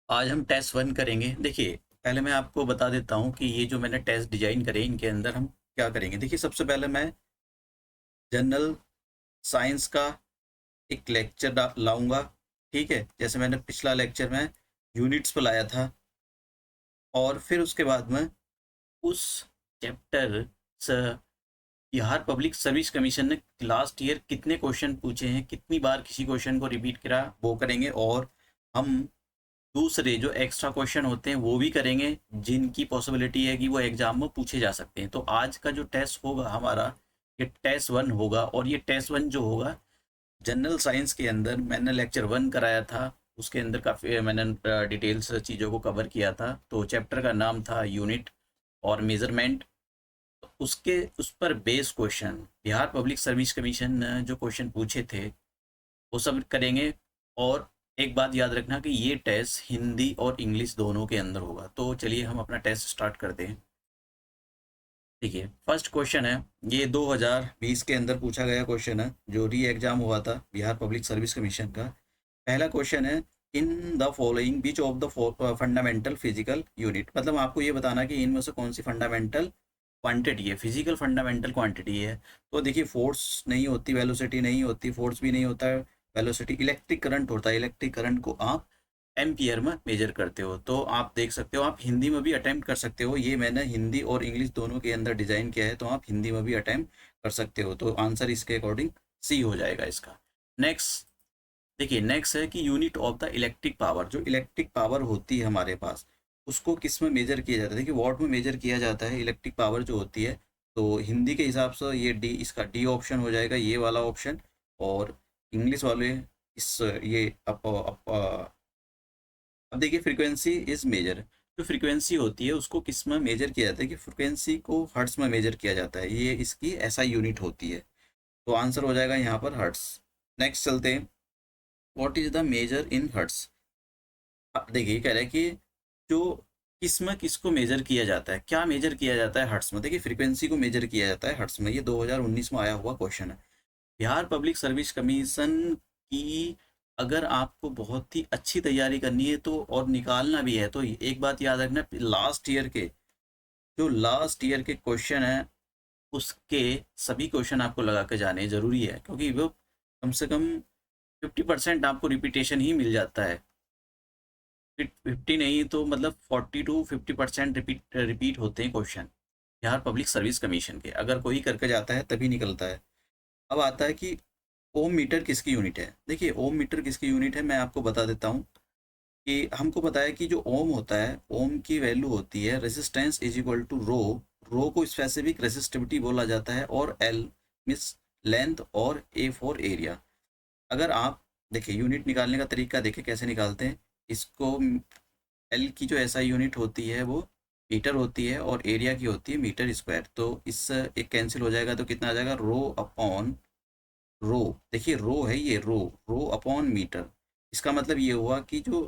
आज हम test one करेंगे। देखिए, पहले मैं आपको बता देता हूँ कि ये जो मैंने टेस्ट डिजाइन करे इनके अंदर हम क्या करेंगे। देखिए, सबसे पहले मैं जनरल साइंस का एक लेक्चर लाऊंगा। ठीक है, जैसे मैंने पिछला लेक्चर में यूनिट्स पर लाया था। और फिर उसके बाद में उस चैप्टर से बिहार पब्लिक सर्विस कमीशन ने लास्ट ईयर कितने क्वेश्चन पूछे हैं, कितनी बार किसी क्वेश्चन को रिपीट करा, वो करेंगे। और हम दूसरे जो एक्स्ट्रा क्वेश्चन होते हैं वो भी करेंगे, जिनकी पॉसिबिलिटी है कि वो एग्जाम में पूछे जा सकते हैं। तो आज का जो टेस्ट होगा हमारा, ये टेस्ट वन होगा। और ये टेस्ट वन जो होगा, जनरल साइंस के अंदर मैंने लेक्चर वन कराया था, उसके अंदर काफ़ी मैंने डिटेल्स चीज़ों को कवर किया था। तो चैप्टर का नाम था यूनिट और मेजरमेंट। उसके उस पर base question Bihar public service commission ने जो क्वेश्चन पूछे थे वो सब करेंगे। और एक बात याद रखना कि ये टेस्ट हिंदी और इंग्लिश दोनों के अंदर होगा। तो चलिए हम अपना टेस्ट स्टार्ट करते हैं। देखिए, फर्स्ट क्वेश्चन है, ये 2020 के अंदर पूछा गया क्वेश्चन है, जो री एग्जाम हुआ था बिहार पब्लिक सर्विस कमीशन का। पहला क्वेश्चन है, in the following which of the fundamental physical unit. मतलब आपको ये बताना कि इनमें से कौन सी फंडामेंटल क्वांटिटी है, फिजिकल फंडामेंटल क्वांटिटी है। तो देखिए, फोर्स नहीं होती, वेलोसिटी नहीं होती, फोर्स भी नहीं होता है, वेलोसिटी। इलेक्ट्रिक करंट होता है, इलेक्ट्रिक करंट को आप एम्पियर में मेजर करते हो। तो आप देख सकते हो, आप हिंदी में भी अटेम्प्ट कर सकते हो। ये मैंने हिंदी और इंग्लिश दोनों के अंदर डिजाइन किया है, तो आप हिंदी में भी अटेम्प्ट कर सकते हो। तो आंसर इसके अकॉर्डिंग सी हो जाएगा इसका। नेक्स्ट, देखिए नेक्स्ट है कि unit of the electric power. जो इलेक्ट्रिक पावर होती है हमारे पास, उसको किस में मेजर किया जाता है। देखिए, वॉट में मेजर किया जाता है इलेक्ट्रिक पावर जो होती है। तो हिंदी के हिसाब से ये डी, इसका डी ऑप्शन हो जाएगा, ये वाला ऑप्शन। और इंग्लिश वाले इस ये अब देखिए, फ्रीक्वेंसी इज मेजर। जो फ्रीक्वेंसी होती है उसको किस में मेजर किया जाता है, कि फ्रीक्वेंसी को हर्ट्स में मेजर किया जाता है, ये इसकी ऐसा यूनिट होती है। तो आंसर हो जाएगा यहाँ पर हर्ट्स। नेक्स्ट चलते हैं, what is the measure in hertz. अब देखिए, कह रहा है कि जो किस में किसको मेजर किया जाता है, क्या मेजर किया जाता है हर्ट्स में। देखिए, फ्रीक्वेंसी को मेजर किया जाता है हर्ट्स में। ये 2019 में आया हुआ क्वेश्चन है। बिहार पब्लिक सर्विस कमीशन की अगर आपको बहुत ही अच्छी तैयारी करनी है तो, और निकालना भी है, तो एक बात याद रखना, लास्ट ईयर के क्वेश्चन है, उसके सभी क्वेश्चन आपको लगा के जाने जरूरी है। क्योंकि वो कम से कम 50% आपको रिपीटेशन ही मिल जाता है। 50 नहीं तो मतलब 40 to 50% रिपीट रिपीट होते हैं question Bihar public service commission के। अगर कोई करके जाता है तभी निकलता है। अब आता है कि ओम मीटर किसकी यूनिट है। देखिए, ओम मीटर किसकी यूनिट है, मैं आपको बता देता हूँ। कि हमको पता है कि जो ओम होता है, ओम की वैल्यू होती है रेजिस्टेंस इज इक्वल टू रो। रो को स्पेसिफिक रेसिस्टिविटी बोला जाता है, और एल मीन्स लेंथ, और ए फॉर एरिया। अगर आप देखिए, यूनिट निकालने का तरीका देखिए कैसे निकालते हैं इसको। एल की जो ऐसा यूनिट होती है वो मीटर होती है, और एरिया की होती है मीटर स्क्वायर। तो इससे एक कैंसिल हो जाएगा, तो कितना आ जाएगा, रो अपॉन रो। देखिए, रो है ये, रो रो अपॉन मीटर। इसका मतलब ये हुआ कि जो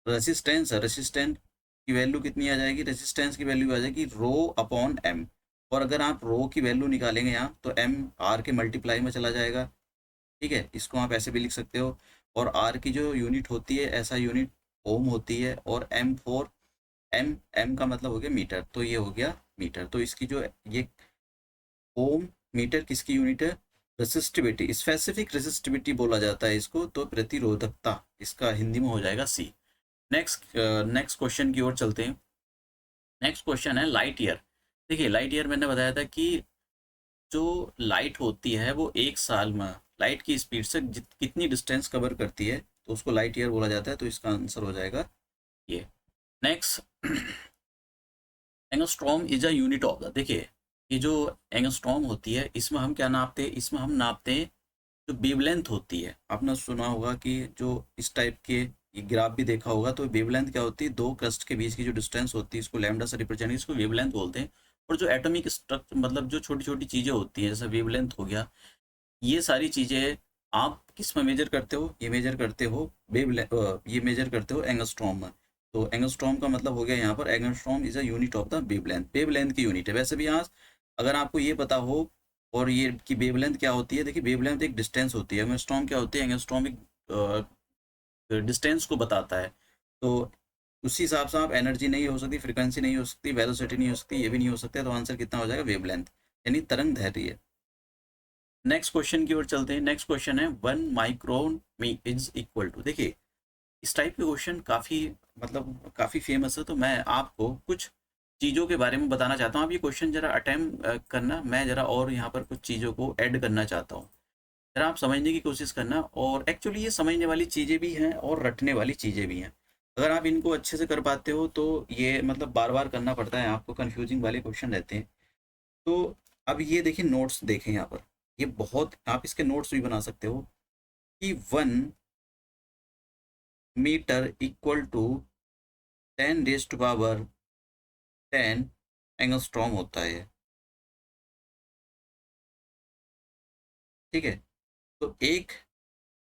रेसिस्टेंस है, रेसिस्टेंस की वैल्यू कितनी आ जाएगी, रेसिस्टेंस की वैल्यू आ जाएगी रो अपॉन एम। और अगर आप रो की वैल्यू निकालेंगे यहाँ, तो एम आर के मल्टीप्लाई में चला जाएगा। ठीक है, इसको आप ऐसे भी लिख सकते हो। और आर की जो यूनिट होती है, ऐसा यूनिट ओम होती है। और एम फोर एम, एम का मतलब हो गया मीटर, तो ये हो गया मीटर। तो इसकी जो ये ओम मीटर किसकी यूनिट है, रेसिस्टिविटी, स्पेसिफिक रेसिस्टिविटी बोला जाता है इसको। तो प्रतिरोधकता, इसका हिंदी में हो जाएगा सी। नेक्स्ट क्वेश्चन की ओर चलते हैं। नेक्स्ट क्वेश्चन है लाइट ईयर। देखिए, लाइट ईयर मैंने बताया था कि जो लाइट होती है वो एक साल में लाइट की स्पीड से कितनी डिस्टेंस कवर करती है, तो उसको लाइट ईयर बोला जाता है। तो इसका आंसर हो जाएगा ये। Next, angstrom is a unit of the. देखिए, ये जो एंगस्ट्रॉम होती है, इसमें हम क्या नापते हैं, इसमें हम नापते हैं जो वेवलेंथ होती है। आपने सुना होगा कि जो इस टाइप के ये ग्राफ भी देखा होगा, तो वेवलेंथ क्या होती है, दो क्रस्ट के बीच की जो डिस्टेंस होती है, इसको लैम्डा से रिप्रेजेंट, इसको वेवलेंथ बोलते हैं। और जो एटॉमिक स्ट्रक्चर, मतलब जो छोटी छोटी चीज़ें होती हैं, जैसे वेवलेंथ हो गया, ये सारी चीज़ें आप किस में मेजर करते हो, ये मेजर करते हो ये मेजर करते हो एंगस्ट्रॉम में। तो एंगस्ट्रॉम का मतलब हो गया यहाँ पर, angstrom is a unit of the wavelength. Wavelength की यूनिट है। वैसे भी यहाँ अगर आपको ये पता हो और ये की वेवलेंथ क्या होती है, देखिए वेवलेंथ एक डिस्टेंस होती है, एंगस्ट्रॉम क्या होती है, एंगस्ट्रॉम एक डिस्टेंस को बताता है। तो उसी हिसाब से आप एनर्जी नहीं हो सकती, फ्रीक्वेंसी नहीं हो सकती, वेलोसिटी नहीं हो सकती, ये भी नहीं हो सकता, तो आंसर कितना हो जाएगा? वेवलेंथ, यानी तरंग दैर्ध्य। नेक्स्ट क्वेश्चन की ओर चलते हैं। नेक्स्ट क्वेश्चन है 1 माइक्रोन मी इज इक्वल टू। देखिए इस टाइप के क्वेश्चन काफ़ी मतलब काफ़ी फेमस है, तो मैं आपको कुछ चीज़ों के बारे में बताना चाहता हूँ। आप ये क्वेश्चन जरा अटेम्प्ट करना, मैं जरा और यहाँ पर कुछ चीज़ों को ऐड करना चाहता हूँ, जरा आप समझने की कोशिश करना। और एक्चुअली ये समझने वाली चीज़ें भी हैं और रटने वाली चीज़ें भी हैं। अगर आप इनको अच्छे से कर पाते हो तो ये मतलब बार बार करना पड़ता है आपको, कन्फ्यूजिंग वाले क्वेश्चन रहते हैं। तो अब ये देखिए, नोट्स देखें यहाँ पर, ये बहुत, आप इसके नोट्स भी बना सकते हो कि 1 मीटर इक्वल टू 10⁻10 एंगस्ट्रॉम होता है। ठीक है, तो एक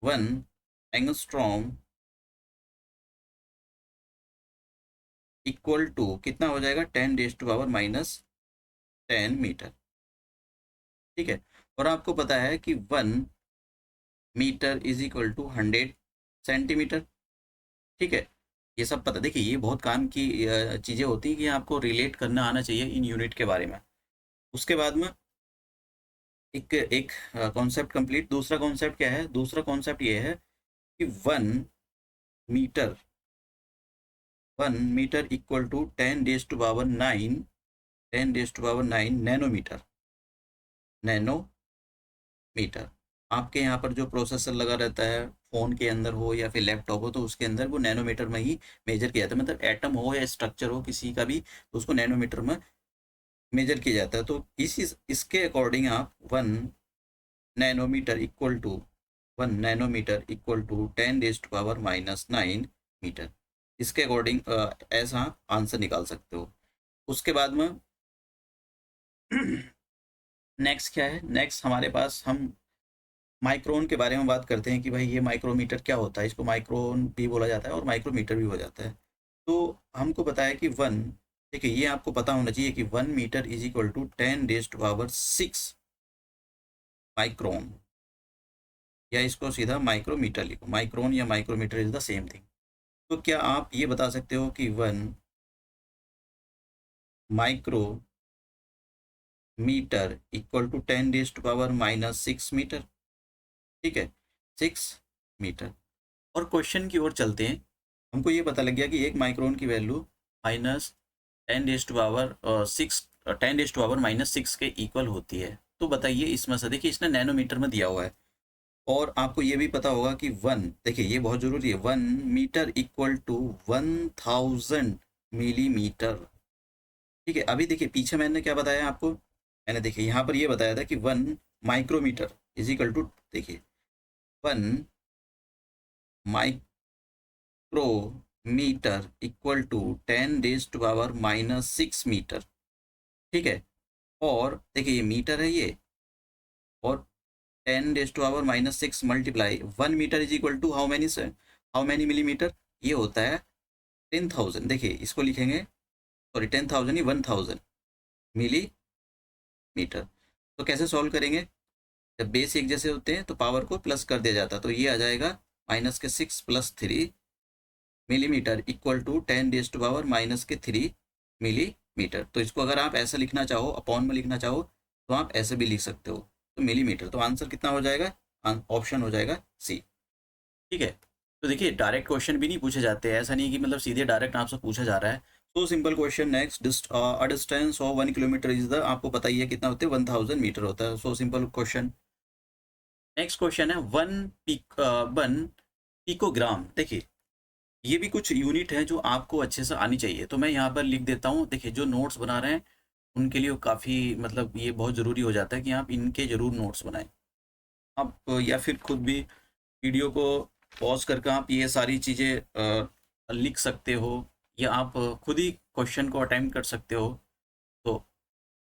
1 एंगस्ट्रॉम इक्वल टू कितना हो जाएगा? 10⁻⁻10 मीटर। ठीक है, और आपको पता है कि 1 metre is equal to 100 centimetre. ठीक है, ये सब पता, देखिए ये बहुत काम की चीज़ें होती हैं कि आपको रिलेट करना आना चाहिए इन यूनिट के बारे में। उसके बाद में एक एक कॉन्सेप्ट कंप्लीट। दूसरा कॉन्सेप्ट क्या है? दूसरा कॉन्सेप्ट ये है कि metre 1 metre equal to 10⁻9 10⁻9 nanometre. Nanometre, आपके यहाँ पर जो प्रोसेसर लगा रहता है फ़ोन के अंदर हो या फिर लैपटॉप हो, तो उसके अंदर वो नैनोमीटर में ही मेजर किया जाता है। मतलब एटम हो या स्ट्रक्चर हो किसी का भी, तो उसको नैनोमीटर में मेजर किया जाता है। तो इसके अकॉर्डिंग आप 1 नैनोमीटर इक्वल टू 10⁻⁻9 मीटर, इसके अकॉर्डिंग ऐसा आप आंसर निकाल सकते हो। उसके बाद में नेक्स्ट क्या है? नेक्स्ट हमारे पास, हम माइक्रोन के बारे में बात करते हैं कि भाई ये माइक्रोमीटर क्या होता है। इसको माइक्रोन भी बोला जाता है और माइक्रोमीटर भी हो जाता है। तो हमको पता है कि देखिए ये आपको पता होना चाहिए कि 1 metre is equal to 10⁻6 micron, या इसको सीधा माइक्रोमीटर लिखो। माइक्रोन या micrometre is the same thing. तो क्या आप ये बता सकते हो कि 1 माइक्रोमीटर इक्वल टू 10⁻⁻6 मीटर? ठीक है, 6 मीटर। और क्वेश्चन की ओर चलते हैं। हमको ये पता लग गया कि 1 माइक्रोन की वैल्यू माइनस 10⁻6 के इक्वल होती है। तो बताइए इसमें से, देखिए इसने नैनोमीटर में दिया हुआ है, और आपको ये भी पता होगा कि देखिए ये बहुत जरूरी है, 1 मीटर इक्वल टू 1000 मिलीमीटर। ठीक है, अभी देखिए पीछे मैंने क्या बताया आपको? मैंने देखिए यहाँ पर ये बताया था कि 1 माइक्रोमीटर इज इक्वल टू, देखिए 1 माइक्रोमीटर इक्वल टू 10⁻⁻6 मीटर। ठीक है, और देखिए ये मीटर है ये, और 10⁻⁻6 multiply 1 metre is equal to how many millimetre? ये होता है 10,000। देखिए इसको लिखेंगे, सॉरी 10,000 ही, 1000 मिलीमीटर। तो कैसे सॉल्व करेंगे? जब बेस एक जैसे होते हैं तो पावर को प्लस कर दिया जाता है, तो ये आ जाएगा -6 + 3 मिलीमीटर इक्वल टू 10⁻⁻3 मिलीमीटर। तो इसको अगर आप ऐसे लिखना चाहो, अपॉन में लिखना चाहो, तो आप ऐसे भी लिख सकते हो। तो मिलीमीटर, तो आंसर कितना हो जाएगा? ऑप्शन हो जाएगा सी। ठीक है, तो देखिए डायरेक्ट क्वेश्चन भी नहीं पूछे जाते हैं, ऐसा नहीं कि मतलब सीधे डायरेक्ट आपसे पूछा जा रहा है। तो simple question. Next, distance of 1 kilometre is the, आपको पता ही है कितना होते हैं? 1000 मीटर होता है। So simple question. Next question है 1 पिकोग्राम। देखिए ये भी कुछ यूनिट है जो आपको अच्छे से आनी चाहिए, तो मैं यहाँ पर लिख देता हूँ। देखिए जो नोट्स बना रहे हैं उनके लिए काफ़ी मतलब ये बहुत ज़रूरी हो जाता है कि आप इनके ज़रूर नोट्स बनाएं। आप या फिर खुद भी वीडियो को पॉज करके आप ये सारी चीज़ें लिख सकते हो, या आप खुद ही क्वेश्चन को अटेम्प्ट कर सकते हो। तो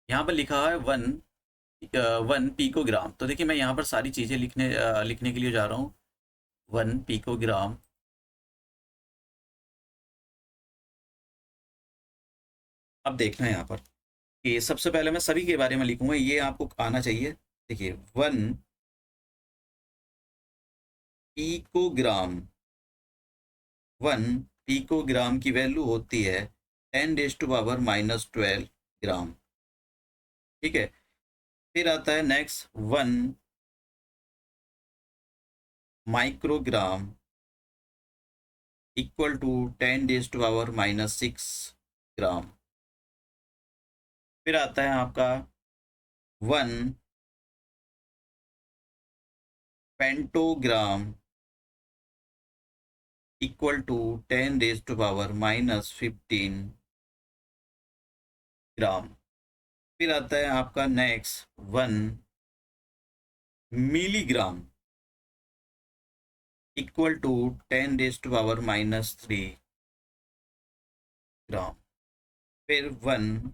यहाँ पर लिखा है 1 पिकोग्राम। तो देखिए मैं यहाँ पर सारी चीज़ें लिखने के लिए जा रहा हूँ। 1 पिकोग्राम। अब देखना है यहाँ पर कि सबसे पहले मैं सभी के बारे में लिखूंगा, ये आपको आना चाहिए। देखिए 1 पिकोग्राम, 1 पिकोग्राम की वैल्यू होती है 10⁻⁻12 ग्राम। ठीक है, फिर आता है नेक्स्ट 1 माइक्रोग्राम इक्वल टू 10⁻⁻6 ग्राम। फिर आता है आपका 1 पेंटोग्राम इक्वल टू 10⁻⁻15 ग्राम। फिर आता है आपका नेक्स्ट 1 मिलीग्राम इक्वल टू 10⁻⁻3 ग्राम। फिर 1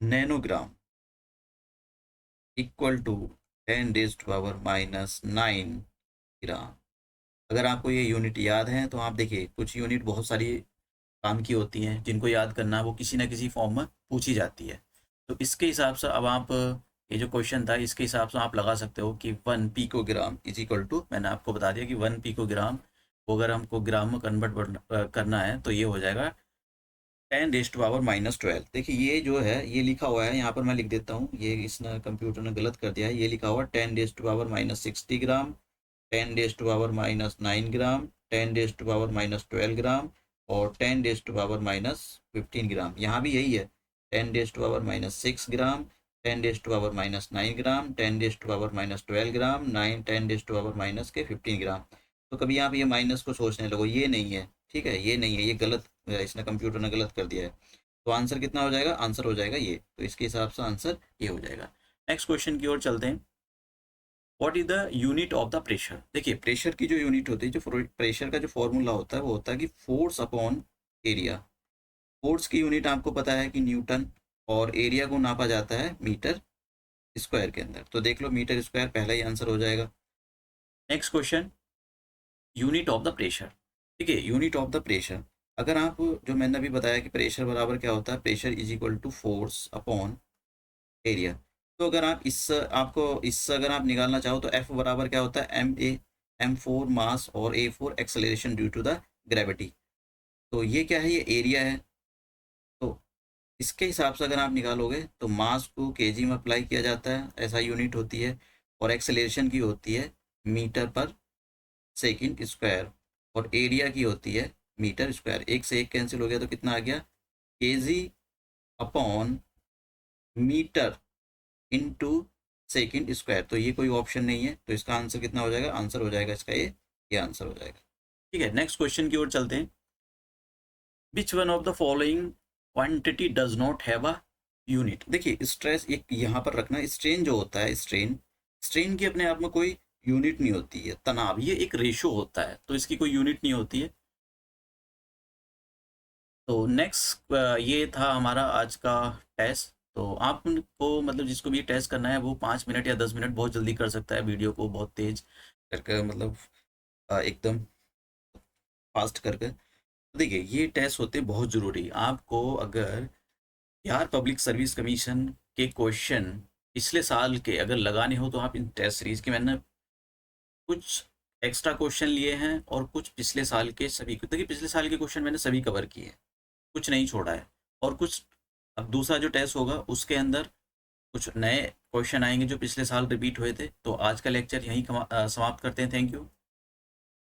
नैनोग्राम इक्वल टू 10⁻⁻9 ग्राम। अगर आपको ये यूनिट याद है तो आप देखिए, कुछ यूनिट बहुत सारी काम की होती हैं जिनको याद करना वो किसी ना किसी फॉर्म में पूछी जाती है। तो इसके हिसाब से अब आप ये जो क्वेश्चन था इसके हिसाब से आप लगा सकते हो कि 1 पिकोग्राम इज इक्वल टू, मैंने आपको बता दिया कि 1 पिकोग्राम को अगर हमको ग्राम में कन्वर्ट करना है तो ये हो जाएगा 10⁻⁻12। देखिए ये जो है ये लिखा हुआ है यहाँ पर, मैं लिख देता हूँ, ये इसने कंप्यूटर ने गलत कर दिया है। ये लिखा हुआ 10⁻⁻60 ग्राम, 10⁻⁻9 ग्राम, 10⁻⁻12 ग्राम और 10⁻⁻15 ग्राम। यहाँ भी यही है 10⁻⁻6 ग्राम, 10⁻⁻9 ग्राम, 10⁻⁻12 ग्राम, 10⁻⁻15 ग्राम। तो कभी आप ये माइनस को सोचने लगो, ये नहीं है, ठीक है, ये नहीं है, ये गलत, इसने कंप्यूटर ने गलत कर दिया है। तो आंसर कितना हो जाएगा? आंसर हो जाएगा ये। तो इसके हिसाब से आंसर ये हो जाएगा। नेक्स्ट क्वेश्चन की ओर चलते हैं। What is the unit of the pressure? देखिए प्रेशर की जो यूनिट होती है, जो प्रेशर का जो फॉर्मूला होता है वो होता है कि फोर्स अपॉन एरिया। फोर्स की यूनिट आपको पता है कि न्यूटन, और एरिया को नापा जाता है मीटर स्क्वायर के अंदर। तो देख लो मीटर स्क्वायर, पहला ही आंसर हो जाएगा। Next question, unit of the pressure. ठीक है, यूनिट ऑफ द प्रेशर, अगर आप, जो मैंने अभी बताया कि प्रेशर बराबर क्या होता है, pressure is equal to force upon area. तो अगर आप इससे अगर आप निकालना चाहो तो एफ बराबर क्या होता है? M4 मास और A4 acceleration due to the gravity. तो ये क्या है? ये एरिया है। तो इसके हिसाब से अगर आप निकालोगे तो मास को केजी में अप्लाई किया जाता है, ऐसा यूनिट होती है, और एक्सेलरेशन की होती है मीटर पर सेकंड स्क्वायर, और एरिया की होती है मीटर स्क्वायर। एक से एक कैंसिल हो गया तो कितना आ गया? KG upon metre into second square. तो ये कोई ऑप्शन नहीं है, तो इसका आंसर कितना हो जाएगा? आंसर हो जाएगा इसका ये आंसर हो जाएगा। ठीक है, नेक्स्ट क्वेश्चन की ओर चलते हैं। Which one of the following quantity does not have a unit? देखिए स्ट्रेस एक यहाँ पर रखना, स्ट्रेन जो होता है, स्ट्रेन की अपने आप में कोई यूनिट नहीं होती है। तनाव ये एक रेशो होता है, तो इसकी कोई यूनिट नहीं होती है। तो नेक्स्ट ये था हमारा आज का टेस्ट। तो आपको मतलब जिसको भी टेस्ट करना है वो 5 मिनट या 10 मिनट बहुत जल्दी कर सकता है, वीडियो को बहुत तेज करके, मतलब एकदम फास्ट करके। तो देखिए ये टेस्ट होते हैं बहुत ज़रूरी। आपको अगर बिहार पब्लिक सर्विस कमीशन के क्वेश्चन पिछले साल के अगर लगाने हो तो आप इन टेस्ट सीरीज के, मैंने कुछ एक्स्ट्रा क्वेश्चन लिए हैं और कुछ पिछले साल के सभी, देखिए पिछले साल के क्वेश्चन मैंने सभी कवर किए हैं, कुछ नहीं छोड़ा है। और कुछ अब दूसरा जो टेस्ट होगा उसके अंदर कुछ नए क्वेश्चन आएंगे जो पिछले साल रिपीट हुए थे। तो आज का लेक्चर यहीं समाप्त करते हैं। Thank you.